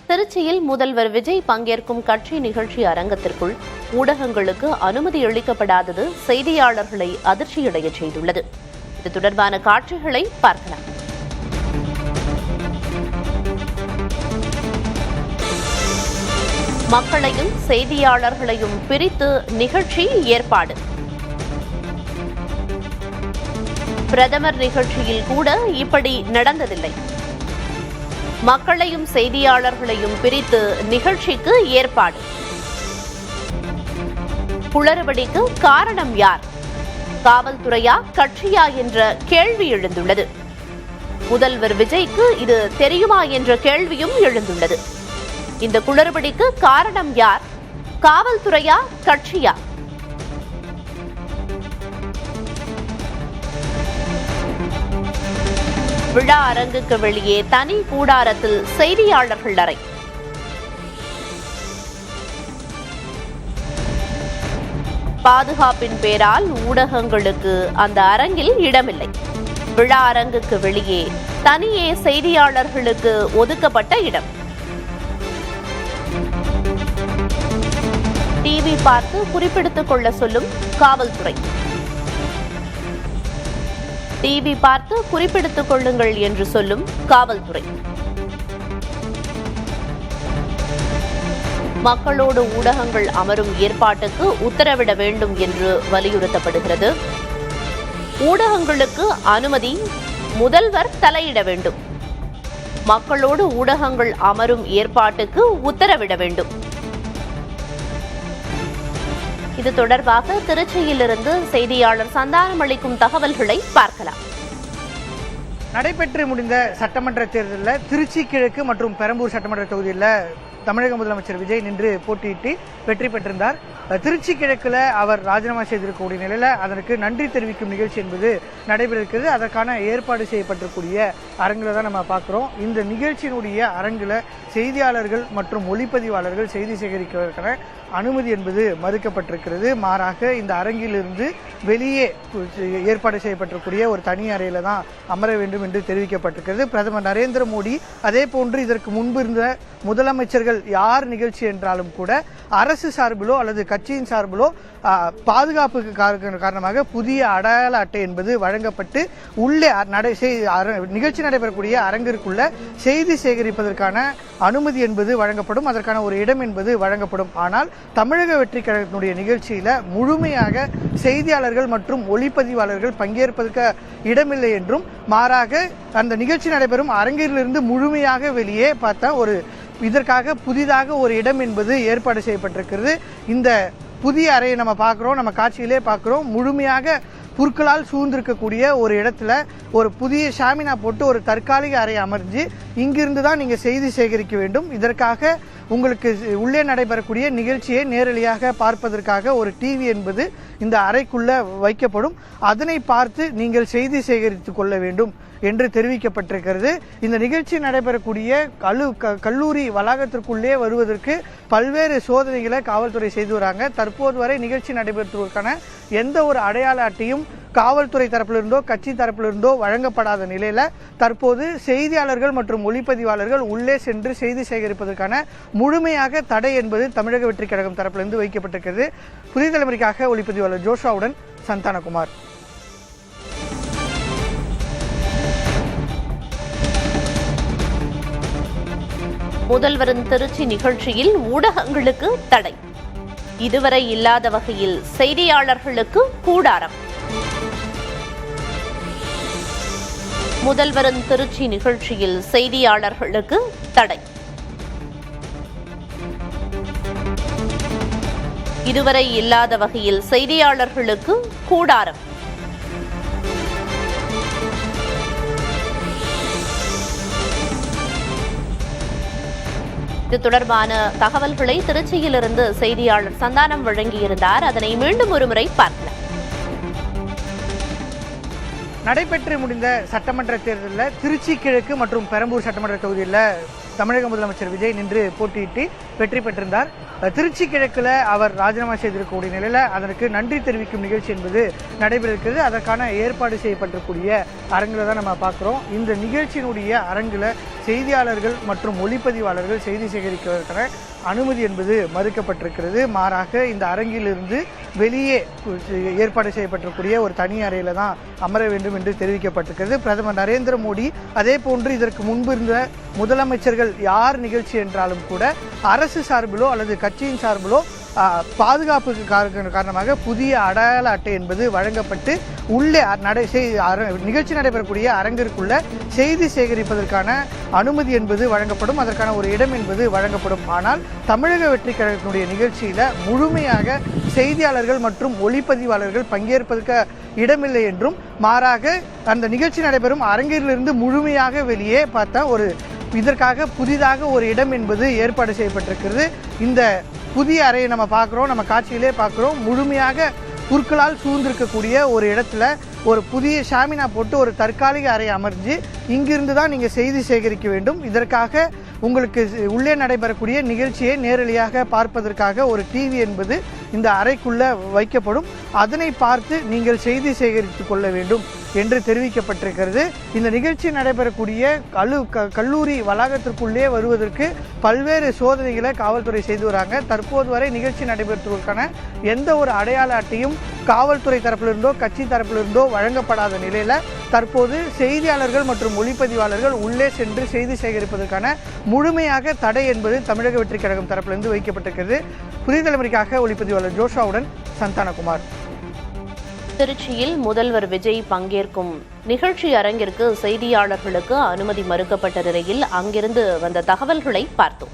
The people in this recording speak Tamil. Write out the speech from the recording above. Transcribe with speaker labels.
Speaker 1: திருச்சியில் முதல்வர் விஜய் பங்கேற்கும் கட்சி நிகழ்ச்சி அரங்கத்திற்குள் ஊடகங்களுக்கு அனுமதி அளிக்கப்படாதது செய்தியாளர்களை அதிர்ச்சியடைய செய்துள்ளது. இது தொடர்பான காட்சிகளை பார்க்கலாம். மக்களையும் செய்தியாளர்களையும் பிரித்து நிகழ்ச்சி ஏற்பாடு. பிரதமர் நிகழ்ச்சியில் கூட இப்படி நடந்ததில்லை. மக்களையும் செய்தியாளர்களையும் பிரித்து நிகழ்ச்சிக்கு ஏற்பாடு. குளறுபடிக்கு காரணம் யார்? காவல்துறையா கட்சியா என்ற கேள்வி எழுந்துள்ளது. முதல்வர் விஜய்க்கு இது தெரியுமா என்ற கேள்வியும் எழுந்துள்ளது. இந்த குளறுபடிக்கு காரணம் யார்? காவல்துறையா கட்சியா? விழா அரங்குக்கு வெளியே தனி கூடாரத்தில் செய்தியாளர்கள் அறை. பாதுகாப்பின் பேரால் ஊடகங்களுக்கு அந்த அரங்கில் இடமில்லை. விழா அரங்குக்கு வெளியே தனியே செய்தியாளர்களுக்கு ஒதுக்கப்பட்ட இடம். டிவி பார்த்து குறிப்பெடுத்துக் கொள்ள சொல்லும் காவல்துறை. டிவி பார்த்து குறிப்பெடுத்துக் கொள்ளுங்கள் என்று சொல்லும் காவல்துறை. மக்களோடு ஊடகங்கள் அமரும் ஏற்பாட்டுக்கு உத்தரவிட வேண்டும் என்று வலியுறுத்தப்படுகிறது. ஊடகங்களுக்கு அனுமதி, முதல்வர் தலையிட வேண்டும். மக்களோடு ஊடகங்கள் அமரும் ஏற்பாட்டுக்கு உத்தரவிட வேண்டும். இது தொடர்பாக திருச்சியிலிருந்து செய்தியாளர் சந்தானம் அளிக்கும் தகவல்களை பார்க்கலாம்.
Speaker 2: நடைபெற்று முடிந்த சட்டமன்ற தேர்தலில் திருச்சி கிழக்கு மற்றும் பெரம்பூர் சட்டமன்ற தொகுதியில் தமிழக முதலமைச்சர் விஜய் நின்று போட்டியிட்டு வெற்றி பெற்றிருந்தார். திருச்சி கிழக்குல அவர் ராஜினாமா செய்திருக்கக்கூடிய நிலையில அதற்கு நன்றி தெரிவிக்கும் நிகழ்ச்சி என்பது நடைபெற இருக்கிறது. அதற்கான ஏற்பாடு செய்யப்பட்டிருக்கூடிய அரங்கில தான் நம்ம பார்க்கிறோம். இந்த நிகழ்ச்சியினுடைய அரங்கில செய்தியாளர்கள் மற்றும் ஒளிப்பதிவாளர்கள் செய்தி சேகரிப்பதற்கான அனுமதி என்பது மறுக்கப்பட்டிருக்கிறது. மாறாக இந்த அரங்கிலிருந்து வெளியே ஏற்பாடு செய்யப்பட்டிருக்கூடிய ஒரு தனி அறையில தான் அமர வேண்டும் என்று தெரிவிக்கப்பட்டிருக்கிறது. பிரதமர் நரேந்திர மோடி, அதே போன்று இதற்கு முன்பு இருந்த முதலமைச்சர்கள் யார் நிகழ்ச்சி என்றாலும் கூட அரசு சார்பிலோ அல்லது கட்சியின் சார்பிலோ பாதுகாப்புக்கு காரணமாக புதிய அடையாள அட்டை என்பது வழங்கப்பட்டு உள்ளே நிகழ்ச்சி நடைபெறக்கூடிய அரங்கிற்குள்ள செய்தி சேகரிப்பதற்கான அனுமதி என்பது வழங்கப்படும். அதற்கான ஒரு இடம் என்பது வழங்கப்படும். ஆனால் தமிழக வெற்றி கழகத்தினுடைய நிகழ்ச்சியில முழுமையாக செய்தியாளர்கள் மற்றும் ஒளிப்பதிவாளர்கள் பங்கேற்பதற்கு இடமில்லை என்றும், மாறாக அந்த நிகழ்ச்சி நடைபெறும் அரங்கிலிருந்து முழுமையாக வெளியே பார்த்தா இதற்காக புதிதாக ஒரு இடம் என்பது ஏற்பாடு செய்யப்பட்டிருக்கிறது. இந்த புதிய அறையை நம்ம பார்க்கிறோம், நம்ம காட்சியிலே பார்க்கிறோம். முழுமையாக புற்களால் சூழ்ந்திருக்கக்கூடிய ஒரு இடத்துல ஒரு புதிய ஷாமினா போட்டு ஒரு தற்காலிக அறை அமர்ந்து இங்கிருந்து தான் நீங்க செய்தி சேகரிக்க வேண்டும். இதற்காக உங்களுக்கு உள்ளே நடைபெறக்கூடிய நிகழ்ச்சியை நேரடியாக பார்ப்பதற்காக ஒரு டிவி என்பது இந்த அறைக்குள்ள வைக்கப்படும். அதனை பார்த்து நீங்கள் செய்தி சேகரித்துக் கொள்ள வேண்டும் என்று தெரிவிக்கப்பட்டிருக்கிறது. இந்த நிகழ்ச்சி நடைபெறக்கூடிய கல்லூரி வளாகத்திற்குள்ளே வருவதற்கு பல்வேறு சோதனைகளை காவல்துறை செய்து வராங்க. தற்போது வரை நிகழ்ச்சி நடைபெறுவதற்கான எந்த ஒரு அடையாள அட்டையும் காவல்துறை தரப்பிலிருந்தோ கட்சி தரப்பிலிருந்தோ வழங்கப்படாத நிலையில தற்போது செய்தியாளர்கள் மற்றும் ஒளிப்பதிவாளர்கள் உள்ளே சென்று செய்தி சேகரிப்பதற்கான முழுமையாக தடை என்பது தமிழக வெற்றி கழகம் தரப்பிலிருந்து வைக்கப்பட்டிருக்கிறது. புதிய தலைமுறைக்காக ஒளிப்பதிவாளர் ஜோஷாவுடன் சந்தானகுமார்.
Speaker 1: முதல்வரின் திருச்சி நிகழ்ச்சியில் ஊடகங்களுக்கு தடை. இதுவரை இல்லாத வகையில் செய்தியாளர்களுக்கு கூடாரம். முதல்வரின் திருச்சி நிகழ்ச்சியில் செய்தியாளர்களுக்கு தடை. இதுவரை இல்லாத வகையில் செய்தியாளர்களுக்கு கூடாரம். இது தொடர்பான தகவல்களை திருச்சியிலிருந்து செய்தியாளர் சந்தானம் வழங்கியிருந்தார். அதனை மீண்டும் ஒருமுறை பார்க்கலாம்.
Speaker 2: நடைபெற்று முடிந்த சட்டமன்ற தேர்தலில் திருச்சி கிழக்கு மற்றும் பெரம்பூர் சட்டமன்ற தொகுதியில் தமிழக முதலமைச்சர் விஜய் நின்று போட்டியிட்டு வெற்றி பெற்றிருந்தார். திருச்சி கிழக்குல அவர் ராஜினாமா செய்திருக்கக்கூடிய நிலையில அதற்கு நன்றி தெரிவிக்கும் நிகழ்ச்சி என்பது நடைபெற இருக்கிறது. அதற்கான ஏற்பாடு செய்யப்பட்டிருக்கூடிய அரங்குல தான் நம்ம பார்க்கிறோம். இந்த நிகழ்ச்சியினுடைய அரங்குல செய்தியாளர்கள் மற்றும் ஒளிப்பதிவாளர்கள் செய்தி சேகரிப்பதற்கான அனுமதி என்பது மறுக்கப்பட்டிருக்கிறது. மாறாக இந்த அரங்கிலிருந்து வெளியே ஏற்பாடு செய்யப்பட்டிருக்கூடிய ஒரு தனி அறையில தான் அமர வேண்டும் என்று தெரிவிக்கப்பட்டிருக்கிறது. பிரதமர் நரேந்திர மோடி, அதே போன்று இதற்கு முன்பு இருந்த முதலமைச்சர்கள் யார் நிகழ்ச்சி என்றாலும் கூட அரசு சார்பிலோ அல்லது கட்சியின் சார்பிலோ பாதுகாப்புக்கு காரணமாக புதிய அடையாள அட்டை என்பது வழங்கப்பட்டு உள்ளே நிகழ்ச்சி நடைபெறக்கூடிய அரங்கிற்குள்ள செய்தி சேகரிப்பதற்கான அனுமதி என்பது வழங்கப்படும். அதற்கான ஒரு இடம் என்பது வழங்கப்படும். ஆனால் தமிழக வெற்றி கழகத்தினுடைய நிகழ்ச்சியில முழுமையாக செய்தியாளர்கள் மற்றும் ஒளிப்பதிவாளர்கள் பங்கேற்பதற்கு இடமில்லை என்றும், மாறாக அந்த நிகழ்ச்சி நடைபெறும் அரங்கிலிருந்து முழுமையாக வெளியே பார்த்தா இதற்காக புதிதாக ஒரு இடம் என்பது ஏற்பாடு செய்யப்பட்டிருக்கிறது. இந்த புதிய அறையை நம்ம பார்க்குறோம், நம்ம காட்சியிலே பார்க்குறோம். முழுமையாக புற்களால் சூழ்ந்திருக்கக்கூடிய ஒரு இடத்துல ஒரு புதிய ஷாமினா போட்டு ஒரு தற்காலிக அறை அமர்ந்து இங்கிருந்து தான் நீங்கள் செய்தி சேகரிக்க வேண்டும். இதற்காக உங்களுக்கு உள்ளே நடைபெறக்கூடிய நிகழ்ச்சியை நேரடியாக பார்ப்பதற்காக ஒரு டிவி என்பது இந்த அறைக்குள்ள வைக்கப்படும். அதனை பார்த்து நீங்கள் செய்தி சேகரித்துக் கொள்ள வேண்டும் என்று தெரிவிக்கப்பட்டிருக்கிறது. இந்த நிகழ்ச்சி நடைபெறக்கூடிய கல்லூரி வளாகத்திற்குள்ளே வருவதற்கு பல்வேறு சோதனைகளை காவல்துறை செய்து வராங்க. தற்போது வரை நிகழ்ச்சி நடைபெறுவதற்கான எந்த ஒரு அடையாள அட்டையும் காவல்துறை தரப்பிலிருந்தோ கட்சி தரப்பிலிருந்தோ வழங்கப்படாத நிலையில தற்போது செய்தியாளர்கள் மற்றும் ஒளிப்பதிவாளர்கள் உள்ளே சென்று செய்தி சேகரிப்பதற்கான முழுமையாக தடை என்பது தமிழக வெற்றி கழகம் தரப்பிலிருந்து வைக்கப்பட்டிருக்கிறது. புதிய தலைமுறைக்காக ஒளிப்பதிவாளர் ஜோஷாவுடன் சந்தானகுமார்.
Speaker 1: திருச்சியில் முதல்வர் விஜய் பங்கேற்கும் நிகழ்ச்சி அரங்கிற்கு செய்தியாளர்களுக்கு அனுமதி மறுக்கப்பட்ட நிலையில் அங்கிருந்து வந்த தகவல்களை பார்த்தோம்.